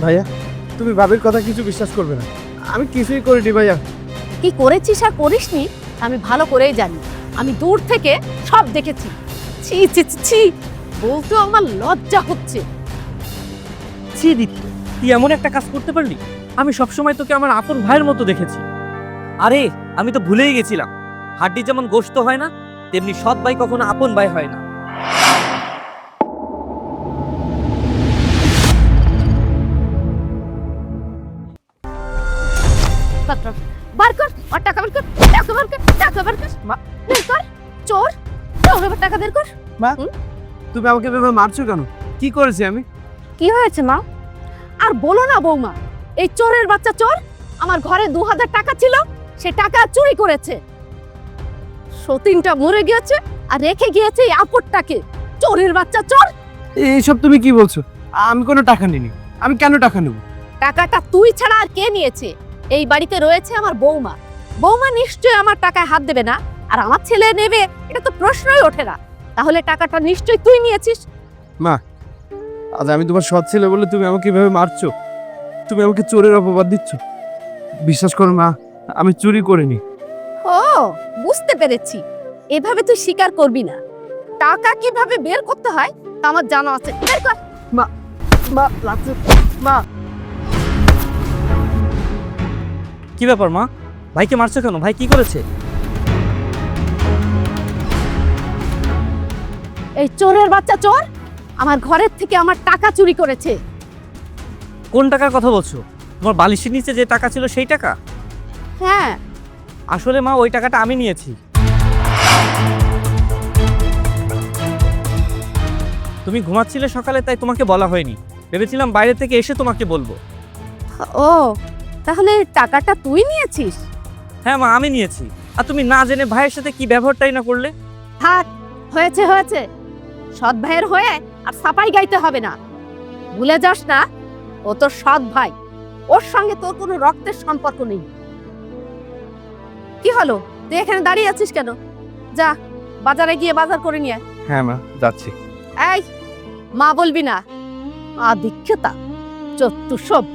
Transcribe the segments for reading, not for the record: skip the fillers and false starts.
ভাইয়া, তুমি ভাবির কথা কিছু বিশ্বাস করবে না। আমি কিছুই করিনি ভাইয়া। কি করেছিস আর করিসনি আমি ভালো করেই জানি। আমি দূর থেকে সব দেখেছি। ছি ছি ছি ছি, বলতেও আমার লজ্জা হচ্ছে। ছি দীপ্ত, তুই এমন একটা কাজ করতে পারলি? আমি সবসময় তোকে আমার আপন ভাইয়ের মতো দেখেছি। আরে আমি তো ভুলেই গেছিলাম, হাড্ডি যেমন গোশত হয় না, তেমনি সৎ ভাই কখনো আপন ভাই হয় না। বার কর আর টাকা বের কর, টাকা বের কর, টাকা বের কর, বের কর। চোর, চোর এবার টাকা বের কর। মা, তুমি আমাকে এভাবে মারছো কেন? কি করেছি আমি? কি হয়েছে মা? আর বলো না বৌমা, এই চোরের বাচ্চা চোর আমার ঘরে 2000 টাকা ছিল, সে টাকা চুরি করেছে। সতীনটা মরে গিয়েছে আর রেখে গিয়েছে এই আপদটাকে। চোরের বাচ্চা চোর। এইসব তুমি কি বলছো? আমি কোনো টাকা নিইনি। আমি কেন টাকা নেব? টাকাটা তুই ছাড়া আর কে নিয়েছে? এই বাড়িতে রয়েছে আমার বৌমা। বৌমা নিশ্চয়ই আমার টাকায় হাত দেবে না, আর আমার ছেলে নেবে এটা তো প্রশ্নই ওঠে না। তাহলে টাকাটা নিশ্চয়ই তুই নিয়েছিস। মা, আজ আমি তোমার সৎ ছেলে বলে তুমি আমাকে এভাবে মারছো। তুমি আমাকে চোরের অপবাদ দিচ্ছ। বিশ্বাস করো মা, আমি চুরি করিনি। ও, বুঝতে পেরেছি। এভাবে তুই স্বীকার করবি না। টাকা কিভাবে বের করতে হয় তা আমার জানা আছে। বের কর। মা, লাগছে। মা, কি ব্যাপার মা, ভাইকে মারছো কেন? ভাই কি করেছে? এই চোরের বাচ্চা চোর আমার ঘরের থেকে আমার টাকা চুরি করেছে। কোন টাকার কথা বলছো? তোমার বালিশের নিচে যে টাকা ছিল সেই টাকা? হ্যাঁ, আসলে মা, ওই টাকাটা আমি নিয়েছি। তুমি ঘুমাচ্ছিলে সকালে, তাই তোমাকে বলা হয়নি। ভেবেছিলাম বাইরে থেকে এসে তোমাকে বলবো। ও তাহলে টাকাটা তুই নিয়েছিস? হ্যাঁ মা, আমি নিয়েছি। আর তুমি না জেনে ভাইয়ের সাথে কি ব্যবহারটাই না করলে। থাক, হয়েছে হয়েছে। সৎ ভাইয়ের হয়ে আর সাপাই গাইতে হবে না। ভুলে যাস না, ও তোর সৎ ভাই। ওর সঙ্গে তোর কোনো রক্তের সম্পর্ক নেই। কি হলো, তুই এখানে দাঁড়িয়ে আছিস কেন? যা, বাজারে গিয়ে বাজার করে নিয়ে আয়। হ্যাঁ মা, যাচ্ছি। এই, মা বলবি না। আদিক্ষতা, চত্তু সব।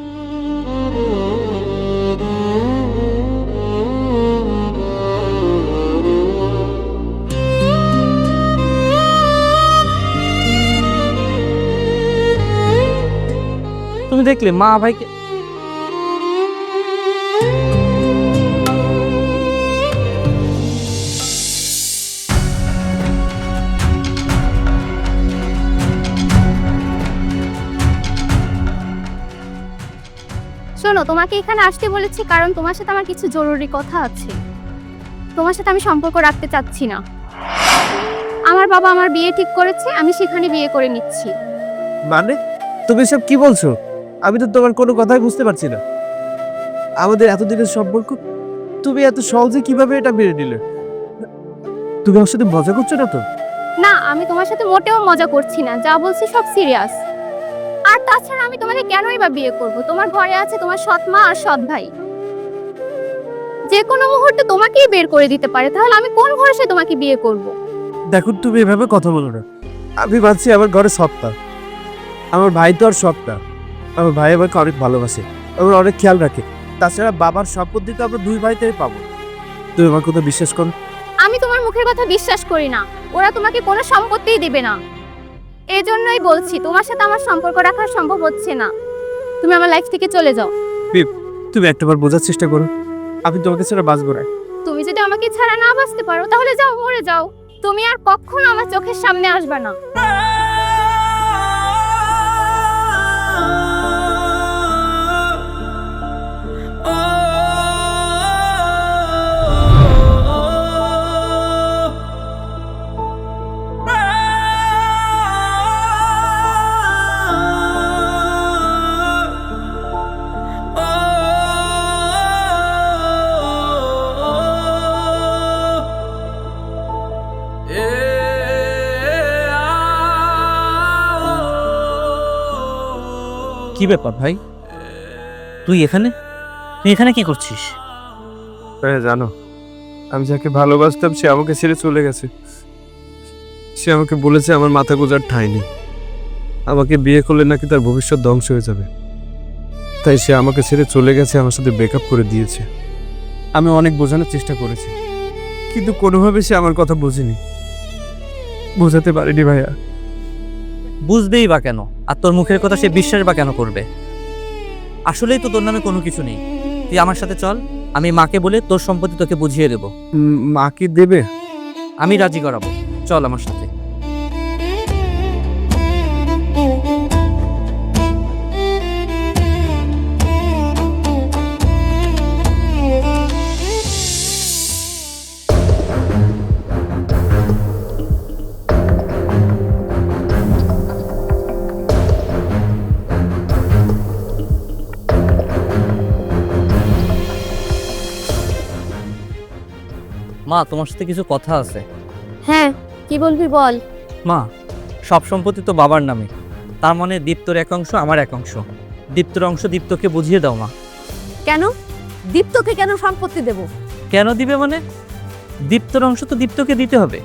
তুমি দেখলে মা ভাইকে। শোনো, তোমাকে এখানে আসতে বলেছি কারণ তোমার সাথে আমার কিছু জরুরি কথা আছে। তোমার সাথে আমি সম্পর্ক রাখতে চাচ্ছি না। আমার বাবা আমার বিয়ে ঠিক করেছে, আমি সেখানে বিয়ে করে নিচ্ছি। মানে তুমি সব কি বলছো? আমি তো তোমার কোনো কথাই বুঝতে পারছি না। আমাদের এতদিনের সম্পর্ক, তুমি এত সহজে কিভাবে এটা মেনে নিলে? তুমি আমার সাথে মজা করছো না তো? না, আমি তোমার সাথে মোটেও মজা করছি না, যা বলছি সব সিরিয়াস। আর তাছাড়া আমি তোমাকে কেনই বা বিয়ে করব? তোমার ঘরে আছে তোমার সৎ মা আর সৎ ভাই। যে কোনো মুহূর্তে তোমাকেই বের করে দিতে পারে, তাহলে আমি কোন ভরসায় তোমাকে বিয়ে করব? দেখুন, তুমি এভাবে কথা বলো না। আমি ভাবছি আমার ঘরে সৎটা। আমার ভাই তো আর সৎটা। আমার ভাই আমাকে অনেক ভালোবাসে, আমার অনেক খেয়াল রাখে। তাছাড়া বাবার সম্পত্তি তো আমরা দুই ভাইতেই পাবো। তুমি আমার কথা বিশ্বাস করো। আমি তোমার মুখের কথা বিশ্বাস করি না। ওরা তোমাকে কোনো সম্পত্তিই দেবে না। এজন্যই বলছি তোমার সাথে আমার সম্পর্ক রাখা সম্ভব হচ্ছে না। তুমি আমার লাইফ থেকে চলে যাও। তুমি একটাবার বোঝার চেষ্টা করো, আমি তোমাকে ছাড়া বাঁচবো না। তুমি যদি আমাকে ছাড়া না বাঁচতে পারো তাহলে যাও, মরে যাও। তুমি আর কখনো আমার চোখের সামনে আসবে না। কি ব্যাপার ভাই, তুই এখানে? তুই এখানে কি করছিস? হ্যাঁ জানো, আমি যাকে ভালোবাসতাম সে আমাকে ছেড়ে চলে গেছে। সে আমাকে বলেছে আমার মাথা গোজার ঠাঁই নেই। আমাকে বিয়ে করলে নাকি তার ভবিষ্যৎ ধ্বংস হয়ে যাবে। তাই সে আমাকে ছেড়ে চলে গেছে, আমার সাথে ব্রেকআপ করে দিয়েছে। আমি অনেক বোঝানোর চেষ্টা করেছি, কিন্তু কোনোভাবে সে আমার কথা বোঝেনি, বোঝাতে পারিনি ভাইয়া। বুঝবেই বা কেন? আর তোর মুখের কথা সে বিশ্বাস বা কেন করবে? আসলেই তো তোর নামে কোনো কিছু নেই। তুই আমার সাথে চল, আমি মাকে বলে তোর সম্পত্তি তোকে বুঝিয়ে দেব। মা কি দেবে? আমি রাজি করাবো, চল আমার সাথে। মা, তোমার সাথে কিছু কথা আছে। হ্যাঁ, কি বলবি বল। মা, সব সম্পত্তি তো বাবার নামে, তার মানে দীপ্তর এক অংশ আমার এক অংশ। দীপ্তর অংশ দীপ্তকে বুঝিয়ে দাও মা। কেন? দীপ্তকে কেন সম্পত্তি দেব? কেন দিবে মানে? দীপ্তর অংশ তো দীপ্তকে দিতে হবে।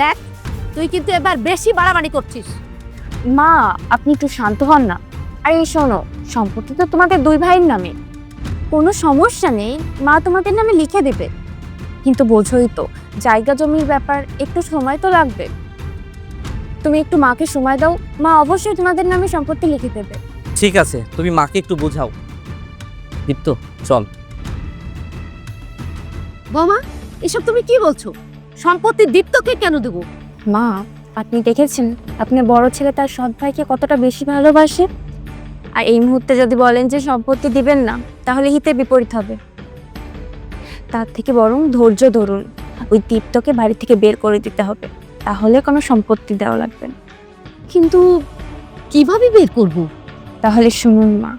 দেখ, তুই কিন্তু এবার বেশি বাড়াবাড়ি করছিস। মা, আপনি একটু শান্ত হন না। আর এই শোনো, সম্পত্তি তো তোমাদের দুই ভাইয়ের নামে, কোনো সমস্যা নেই, মা তোমাদের নামে লিখে দেবে। কিন্তু বোঝোই তো, জায়গা জমির ব্যাপার, একটু সময় তো লাগবে। তুমি একটু মাকে সময় দাও, মা অবশ্যই তোমাদের নামে সম্পত্তি লিখে দেবে। ঠিক আছে, তুমি মাকে একটু বোঝাও। দীপ্ত, চল। বৌমা, এসব তুমি কি বলছো? সম্পত্তি দীপ্তকে কেন দেব? মা, আপনি দেখেছেন আপনার বড় ছেলে তার সৎ ভাইকে কতটা বেশি ভালোবাসে, আর এই মুহূর্তে যদি বলেন যে সম্পত্তি দিবেন না, তাহলে হিতে বিপরীত হবে। তার থেকে বরং ধৈর্য ধরুন, ওই দীপ্তকে বাড়ি থেকে বের করে দিতে হবে, তাহলে কোনো সম্পত্তি দেওয়া লাগবে না। কিন্তু কিভাবে বের করব? তাহলে শুনুন মা,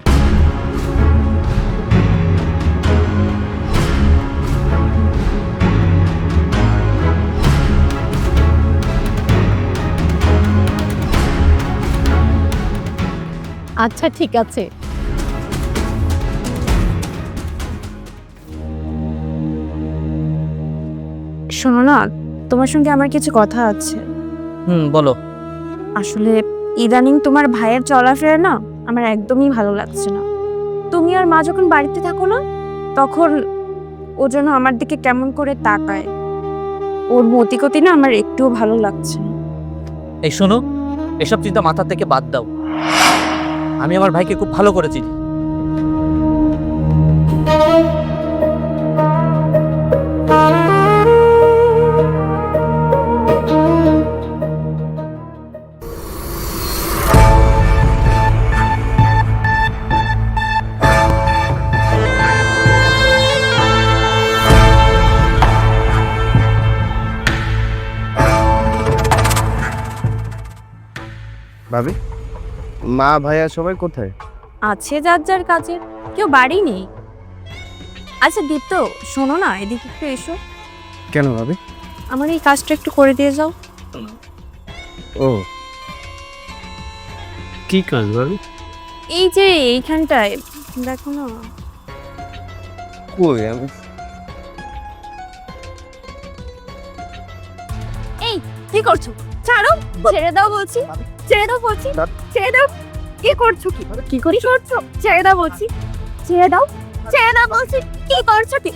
আচ্ছা ঠিক আছে। শোনো না, তোমার সঙ্গে আমার কিছু কথা আছে। বলো। আসলে ইদানিং তোমার ভাইয়ের চলাফেরা না আমার একদমই ভালো লাগছে না। তুমি আর মা যখন বাড়িতে থাকো না, তখন ও যেন আমার দিকে কেমন করে তাকায়। ওর মতিগতি না আমার একটুও ভালো লাগছে না। এই শোনো, এসব চিন্তা মাথা থেকে বাদ দাও। আমি আমার ভাইকে খুব ভালো করে চিনি। ভাবি, মা ভাইয়া সবাই কোথায়? আছে যার যার কাজে, কেউ বাড়ি নেই। আচ্ছা দীপ্ত, শোনো না, এদিকে একটু এসো। কেন ভাবি? আমার এই কাজটা একটু করে দিয়ে যাও। ও, কি কাজ ভাবি? এই যে এইখানটায় দেখো না। কই আমি? কি করছো? ছাড়ো, ছেড়ে দাও বলছি, ছেড়ে দাও বলছি, ছেড়ে দাও। কি করছো? কি করছো? ছেড়ে দাও বলছি, ছেড়ে দাও, ছেড়ে দাও বলছি। কি করছো কি?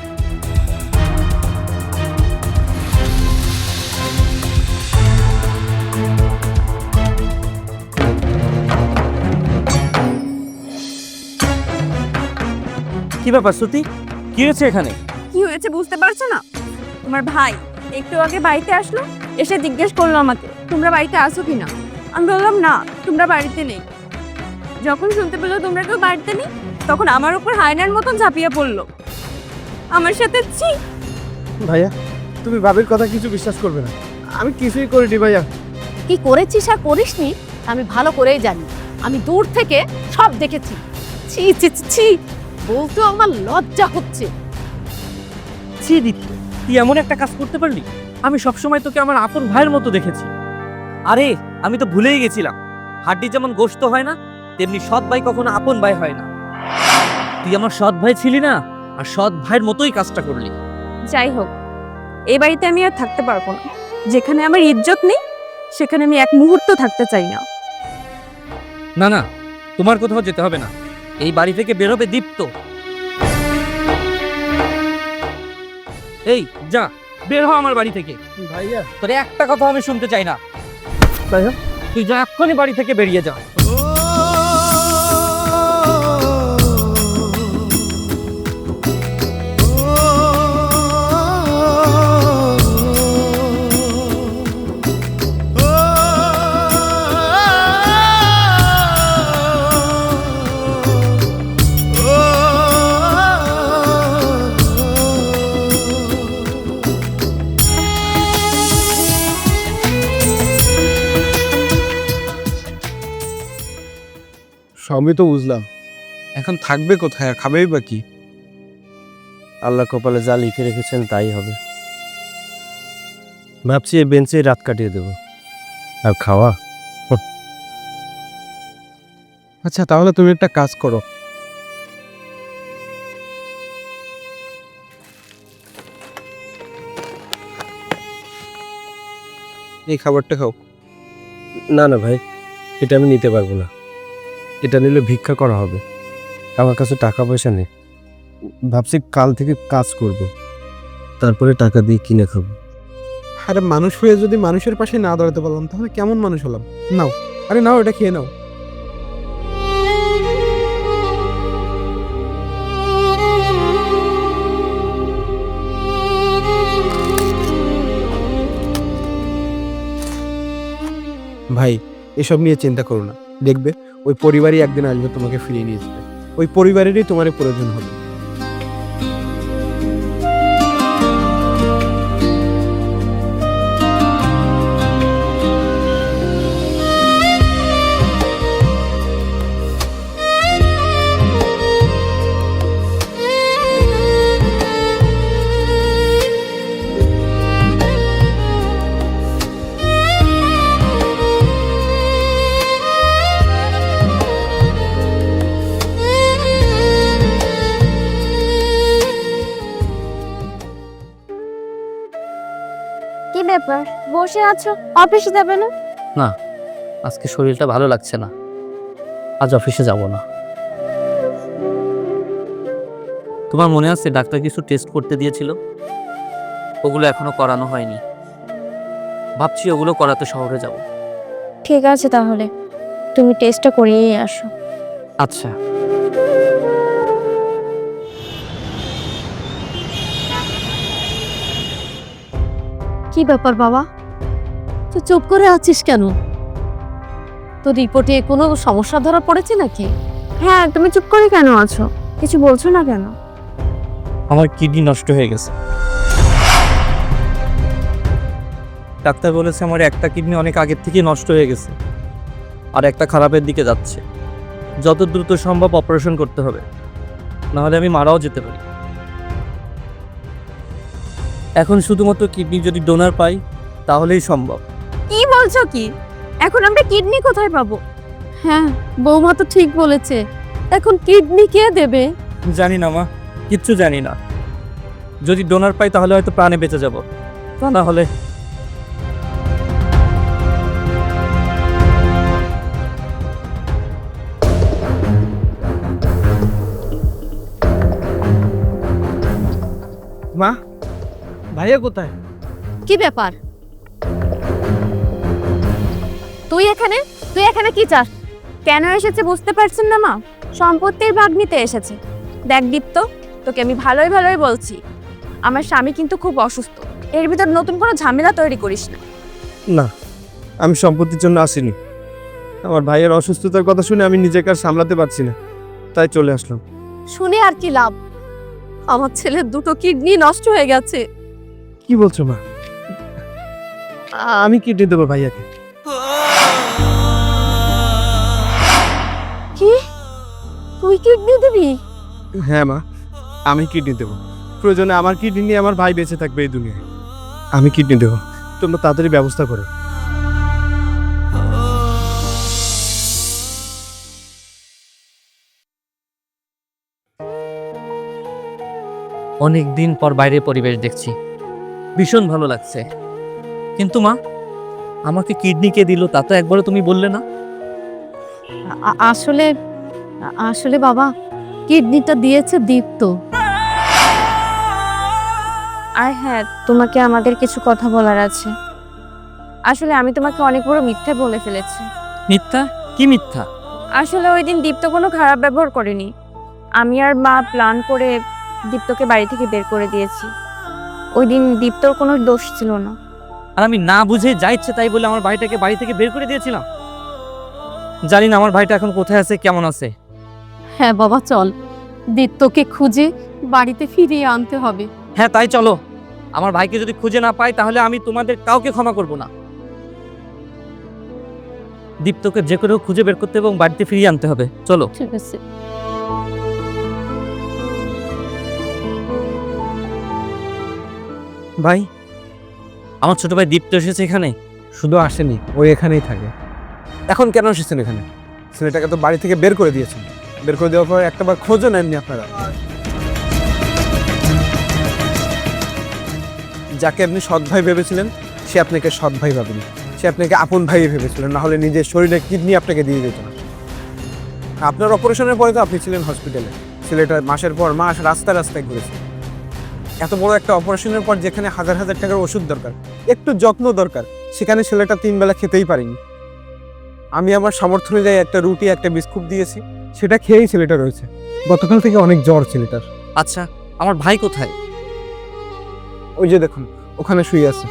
কি ব্যাপার শ্রুতি, কি হয়েছে এখানে? কি হয়েছে বুঝতে পারছো না? তোমার ভাই একটু আগে বাড়িতে আসলো, এসে জিজ্ঞেস করলো আমাকে তোমরা বাড়িতে আসো কিনা। আমি বললাম না, তোমরা বাড়িতে নেই। যখন শুনতে পেলো তোমরা কেউ বাড়িতে নেই, তখন আমার উপর হায়নার মতন ঝাঁপিয়ে পড়লো আমার সাথে। ছি ভাইয়া, তুমি ভাবির কথা কিছু বিশ্বাস করবে না, আমি কিছুই করিনি ভাইয়া। কি করেছিস আর করিসনি আমি ভালো করেই জানি। আমি দূর থেকে সব দেখেছি। ছি ছি ছি ছি, বলতেও আমার লজ্জা হচ্ছে। ছি দীপ্ত, তুই এমন একটা কাজ করতে পারলি? আমি সবসময় তোকে আমার আপন ভাইয়ের মতো দেখেছি। আরে, আমি তো ভুলেই গেছিলাম, হাড্ডি যেমন গোশত হয় না, তেমনি সৎ ভাই কখনো আপন ভাই হয় না। তুই আমার সৎ ভাই ছিলি না, আর সৎ ভাইয়ের মতোই কাজটা করলি। যাই হোক, এই বাড়িতে আমি আর থাকতে পারবো না। যেখানে আমার ইজ্জত নেই, সেখানে আমি এক মুহূর্ত থাকতে চাই না। না না, তোমার কোথাও যেতে হবে না। এই বাড়ি থেকে বেরোবে দীপ্ত। এই যা, বের হ আমার বাড়ি থেকে। ভাইয়া তোর একটা কথা আমি শুনতে চাই না। ভাইয়া তুই যা, এক্ষুনি বাড়ি থেকে বেরিয়ে যা। সবই তো বুঝলাম, এখন থাকবে কোথায় আর খাবেই বা কি? আল্লাহ কপালে যা লিখে রেখেছেন তাই হবে। ভাবছি এই বেঞ্চে রাত কাটিয়ে দেব। আর খাওয়া, আচ্ছা তাহলে তুমি একটা কাজ করো, এই খাবারটা খাও। না না ভাই, এটা আমি নিতে পারবো না। এটা নিলে ভিক্ষা করা হবে। আমার কাছে টাকা পয়সা নেই। ভাবছি কাল থেকে কাজ করব, তারপরে টাকা দিয়ে কিনে খাবো। আরে মানুষ হয়ে যদি মানুষের পাশে না দাঁড়াতে পারলাম তাহলে কেমন মানুষ হলাম? নাও, আরে নাও, এটা খেয়ে নাও। ভাই এসব নিয়ে চিন্তা করো না, দেখবে ওই পরিবারই একদিন আসবে তোমাকে ফিরিয়ে নিয়ে যাবে। ওই পরিবারেরই তোমার প্রয়োজন হবে। কি ব্যাপার, বসে আছো, অফিসে যাবে না? না, আজকে শরীরটা ভালো লাগছে না, আজ অফিসে যাব না। তোমার মনে আছে ডাক্তার কিছু টেস্ট করতে দিয়েছিল? ওগুলো এখনো করানো হয়নি। ভাবছি ওগুলো করাতে শহরে যাব। ঠিক আছে তাহলে তুমি টেস্টটা করিয়েই আসো। আচ্ছা। কি ব্যাপার বাবা, তুই চুপ করে আছিস কেন? তোর রিপোর্টে কোনো সমস্যা ধরা পড়েছে নাকি? হ্যাঁ, তুমি চুপ করে কেন আছো? কিছু বলছো না কেন? আমার কিডনি নষ্ট হয়ে গেছে। ডাক্তার বলেছে আমার একটা কিডনি অনেক আগের থেকেই নষ্ট হয়ে গেছে, আর একটা খারাপের দিকে যাচ্ছে। যত দ্রুত সম্ভব অপারেশন করতে হবে, নাহলে আমি মারাও যেতে পারি। এখন শুধুমাত্র কিডনি যদি ডোনার পাই তাহলেই সম্ভব। কি বলছো কি? এখন আমরা কিডনি কোথায় পাবো? হ্যাঁ, বৌমা তো ঠিক বলেছে। এখন কিডনি কে দেবে? জানি না মা, কিচ্ছু জানি না। যদি ডোনার পাই তাহলে হয়তো প্রাণে বেঁচে যাব, তা না হলে মা, ভাইয়া কোথায়? কি ব্যাপার, তুই এখানে কি চাস? কেন এসেছে বুঝতে পারছেন না মা? সম্পত্তির ভাগ নিতে এসেছে। দেখ দীপ্ত, তোকে আমি ভালোই ভালোই বলছি, আমার স্বামী কিন্তু খুব অসুস্থ। এর ভিতর নতুন কোনো ঝামেলা তৈরি করিস না। না, আমি সম্পত্তির জন্য আসিনি। আমার ভাইয়ের অসুস্থতার কথা শুনে আমি নিজেকে আর সামলাতে পারছি না, তাই চলে আসলাম। শুনে আর কি লাভ? আমার ছেলের দুটো কিডনি নষ্ট হয়ে গেছে। কি বলছো মা? আমি কিডনি দেবো ভাইয়াকে। কি, তুই কিডনি দিবি? হ্যাঁ মা, আমি কিডনি দেবো। প্রয়োজনে আমার কিডনি নিয়ে আমার ভাই বেঁচে থাকবে এই দুনিয়ায়। আমি কিডনি দেবো, তোমরা তাড়াতাড়ি ব্যবস্থা করো। অনেক দিন পর বাইরের পরিবেশ দেখছি, ভীষণ ভালো লাগছে। কিন্তু মা, আমাকে কিডনি কে দিল তা তো একবারও তুমি বললে না। আসলে আসলে বাবা কিডনিটা দিয়েছে দীপ্ত। আর হ্যাঁ, তোমাকে আমাদের কিছু কথা বলার আছে। আসলে আমি তোমাকে অনেক বড় মিথ্যে বলে ফেলেছি। মিথ্যা? কি মিথ্যা? আসলে ওই দিন দীপ্ত কোনো খারাপ ব্যবহার করেনি। আমি আর মা প্ল্যান করে দীপ্তকে বাড়ি থেকে বের করে দিয়েছি। ওই দিন দীপ্তর কোনো দোষ ছিল না। আর আমি না বুঝে যা ইচ্ছে তাই বলে আমার ভাইটাকে বাড়ি থেকে বের করে দিয়েছিলাম। জানি না আমার ভাইটা এখন কোথায় আছে, কেমন আছে। হ্যাঁ বাবা চল, দীপ্তকে খুঁজে বাড়িতে ফিরিয়ে আনতে হবে। হ্যাঁ তাই চলো। আমার ভাইকে যদি খুঁজে না পাই তাহলে আমি তোমাদের কাউকে ক্ষমা করব না। দীপ্তকে যে করে হোক খুঁজে বের করতে এবং বাড়িতে ফিরিয়ে আনতে হবে। চলো। ঠিক আছে। ভাই, আমার ছোট ভাই দীপ্ত এসেছে এখানে। শুধু আসেনি, ওই এখানেই থাকে। এখন কেন এসেছেন এখানে? ছেলেটাকে তো বাড়ি থেকে বের করে দিয়েছেন। বের করে দেওয়ার পর একটাবার খোঁজও নেননি আপনারা। যাকে আপনি সৎ ভাই ভেবেছিলেন সে আপনাকে সৎ ভাই ভাবেনি, সে আপনাকে আপন ভাই ভেবেছিলেন, না হলে নিজের শরীরে কিডনি আপনাকে দিয়ে দিত না। আপনার অপারেশনের পরে তো আপনি ছিলেন হসপিটালে। ছেলেটা মাসের পর মাস রাস্তায় রাস্তায় ঘুরেছে। এত বড় একটা অপারেশনের পর যেখানে হাজার হাজার টাকার ওষুধ দরকার, একটু যত্ন দরকার, সেখানে ছেলেটা 3 বেলা খেতেই পারেনি। আমি আমার সামর্থ্য অনুযায়ী একটা রুটি একটা বিস্কুট দিয়েছি, সেটা খেয়েই ছেলেটা রয়েছে। গতকাল থেকে অনেক জ্বর ছেলেটার। আচ্ছা, আমার ভাই কোথায়? ওই যে দেখুন, ওখানে শুয়ে আছে।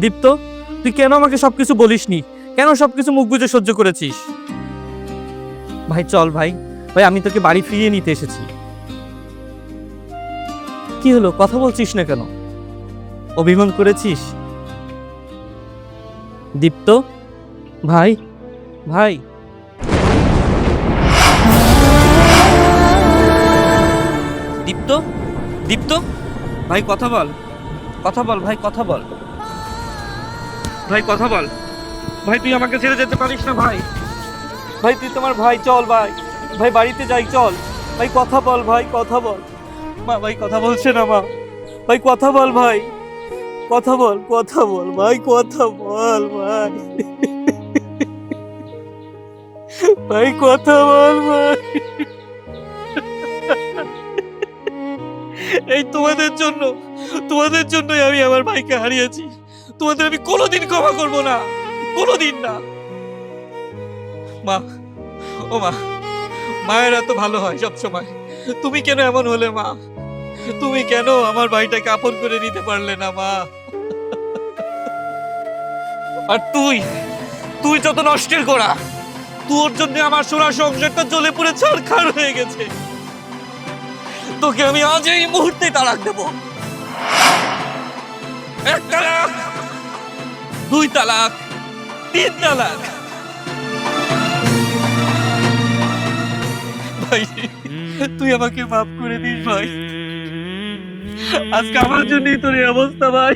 দীপ্ত, তুই কেন আমাকে সবকিছু বলিসনি? কেন সবকিছু মুখ বুজে সহ্য করেছিস? ভাই চল ভাই। ভাই আমি তোকে বাড়ি ফিরিয়ে নিতে এসেছি। কি হলো, কথা বলছিস না কেন? অভিমান করেছিস? দীপ্ত ভাই, ভাই। দীপ্ত, দীপ্ত ভাই কথা বল, কথা বল ভাই, কথা বল ভাই, কথা বল ভাই। তুই আমাকে ছেড়ে যেতে পারিস না ভাই। ভাই তুই তোমার ভাই, চল ভাই, ভাই বাড়িতে যাই চল। ভাই কথা বল ভাই, কথা বল। মা ভাই কথা বলছে না মা। ভাই কথা বল ভাই, কথা বল, কথা বল ভাই, কথা বল ভাই। ভাই কথা বল ভাই। এই তোমাদের জন্যই আমি আমার ভাইকে হারিয়েছি। তোমাদের আমি কোনোদিন ক্ষমা করব না, কোনোদিন না। মা, ও মা, মায়েরা তো ভালো হয় সব সময়। তুমি কেন এমন হলে মা? তুমি কেন আমার ভাইটাকে আপন করে নিতে পারলে না মা? আর তুই যত নষ্টের গোড়া, তোর জন্য আমার সোনার সংসারটা জ্বলে পুড়ে ছারখার হয়ে গেছে। তোকে আমি আজ এই মুহূর্তে তালাক দেব। 1 তালাক, 2 তালাক, 3 তালাক। ভাই তুই আমাকে মাফ করে দিস ভাই। আজকে আমার জন্যই তোর এই অবস্থা ভাই।